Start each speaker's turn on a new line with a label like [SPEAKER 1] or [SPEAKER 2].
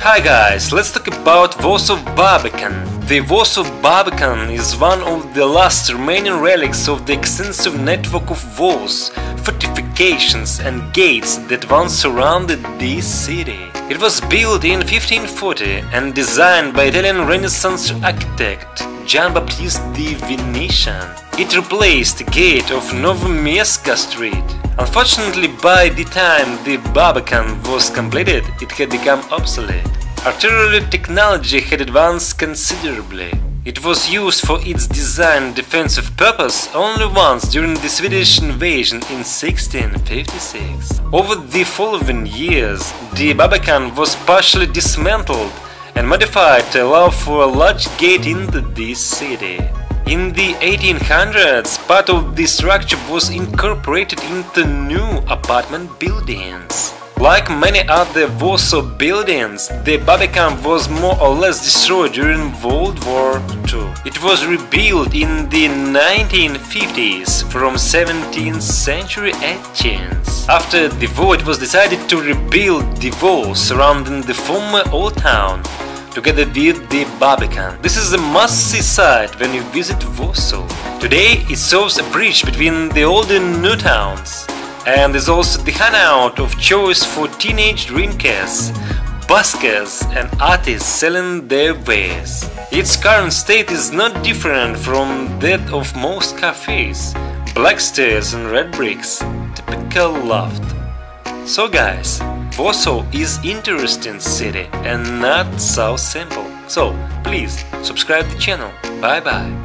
[SPEAKER 1] Hi guys, let's talk about Warsaw Barbican. The Warsaw Barbican is one of the last remaining relics of the extensive network of walls, fortifications and gates that once surrounded this city. It was built in 1540 and designed by Italian Renaissance architect Gian Battista di Venetian. It replaced the gate of Novomiejska Street. Unfortunately, by the time the Barbican was completed, it had become obsolete. Artillery technology had advanced considerably. It was used for its design and defensive purpose only once during the Swedish invasion in 1656. Over the following years, the Barbican was partially dismantled and modified to allow for a large gate into this city. In the 1800s, part of the structure was incorporated into new apartment buildings. Like many other Warsaw buildings, the Barbican was more or less destroyed during World War II. It was rebuilt in the 1950s from 17th century etchings. After the war, it was decided to rebuild the walls surrounding the former old town, together with the Barbican. This is a must-see sight when you visit Warsaw. Today it serves a bridge between the old and new towns, and is also the hangout of choice for teenage drinkers, buskers and artists selling their wares. Its current state is not different from that of most cafes, black stairs and red bricks, typical loft. So guys, Warsaw is interesting city and not so simple. So please subscribe the channel. Bye bye.